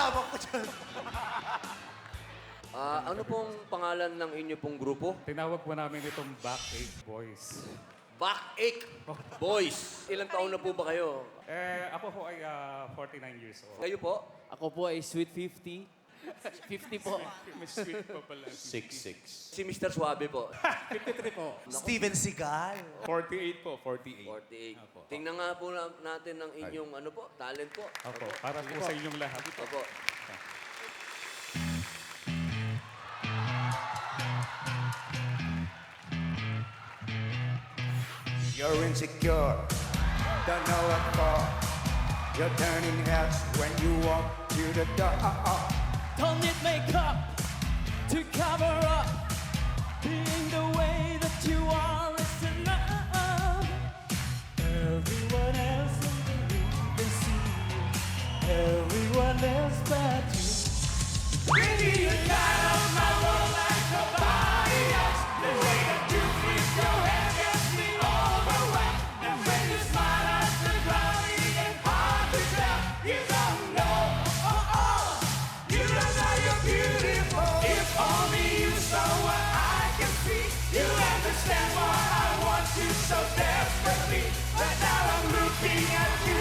kasama ko dyan. Ano pong pangalan ng inyo pong grupo? Tinawag po namin itong Backache Boys. Backache Boys. Ilang taon na po ba kayo? Ako po ay 49 years old. Kayo po? Ako po ay Sweet 50. 50 po. Mas sweet pa pala. 6'6". Si Mr. Suave po. 53 po. Steven Seagal. 48 po, 48. 48. Tingnan nga po natin ang inyong ano po, talent po. Opo, para po sa inyong lahat. Opo. You're insecure, don't know what for. You're turning heads when you walk to the door. Don't need makeup to cover up. Being the way that you are is enough. Everyone else in the room can see you. Everyone else but you. Baby, you light up my world like nobody else. The way that you twist your head gets me overwhelmed. And when you smile at the ground, it ain't hard to tell. You don't know, you don't know you're beautiful. If only you saw what I can see, you understand why I want you so desperately. But now I'm looking at you.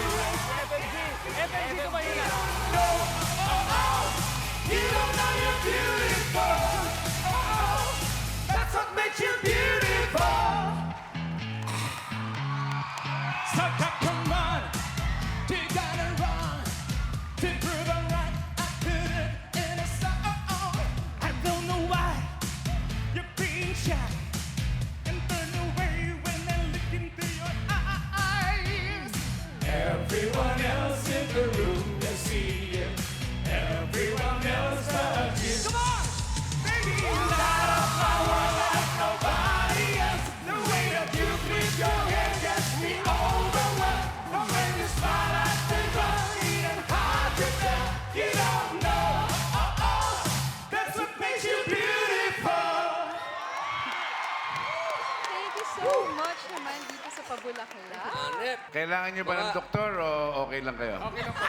FNG ko ba yun? No, you don't know you're beautiful. That's what makes you beautiful. So come on, you gotta run to prove I'm right. I put it in a song. I don't know why you're being shy and turn away when I look into your eyes. Everyone else in the room can see you. Everyone else but you. Come on, baby, you light up my world like nobody else. The way that you twist your head gets me overwhelmed. And when you smile at the ground, it ain't hard to tell. You don't know, that's what makes you beautiful. Thank you so much naman dito sa Pabulaklak. Hanep. Kailangan nyo ba ng doktor o okay lang kayo? Okay lang po.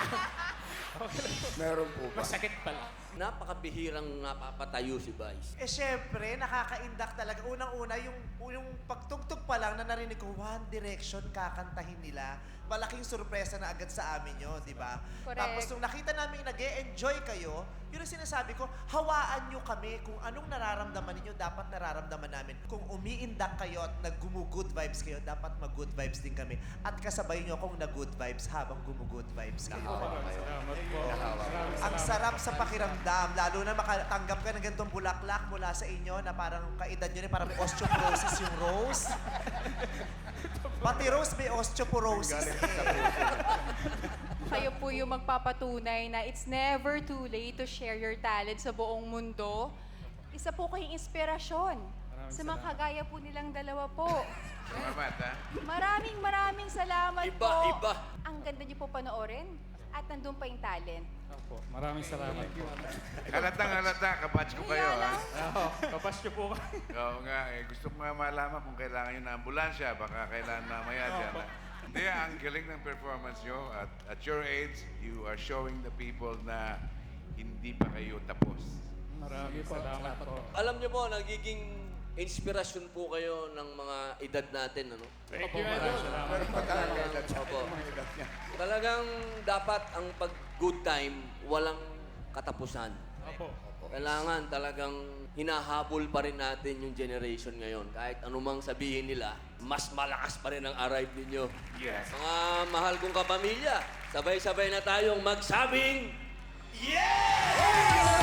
Meron po ba? Masakit pala. Napakabihirang napapatayo si Vice. Syempre, nakaka-indak talaga. Unang-una, yung pagtugtog pa lang na narinig ko, One Direction kakantahin nila. Malaking sorpresa na agad sa amin yun, di ba? Correct. Tapos nung nakita namin nag-e-enjoy kayo, yun ang sinasabi ko, hawaan nyo kami kung anong nararamdaman ninyo, dapat nararamdaman namin. Kung umiindak kayo at nag-good vibes kayo, dapat mag-good vibes din kami. At kasabay nyo akong nag-good vibes habang gumu-good vibes kayo. Salamat po. Ang sarap sa pakiramdam, lalo na makatanggap ka ng ganitong bulaklak mula sa inyo na parang kaedad nyo na parang may osteoporosis yung rose. Pati rose may osteoporosis. Kayo po yung magpapatunay na it's never too late to share your talent sa buong mundo. Isa po kayong inspirasyon sa mga kagaya po nilang dalawa po. Salamat, ha? Maraming salamat po. Iba. Ang ganda niyo po panoorin at nandun pa yung talent. Opo, maraming salamat po. Halatang-halata, kabatch ko kayo, ha? Kapas niyo po kayo. Oo nga, gusto ko nga malaman kung kailangan nyo ng ambulansya, baka kailangan mamaya dyan. Ha? Hindi, ang galing ng performance nyo. At your age, you are showing the people na hindi pa kayo tapos. Maraming salamat po. Alam niyo po, nagiging inspirasyon po kayo ng mga edad natin, ano? Thank you, maraming salamat. Opo. Talagang dapat ang pag-good time, walang katapusan. Opo. Kailangan talagang hinahabol pa rin natin yung generation ngayon. Kahit anumang sabihin nila, mas malakas pa rin ang arrive ninyo. Yes. Mga mahal kong kapamilya, sabay-sabay na tayong magsabing, yeah!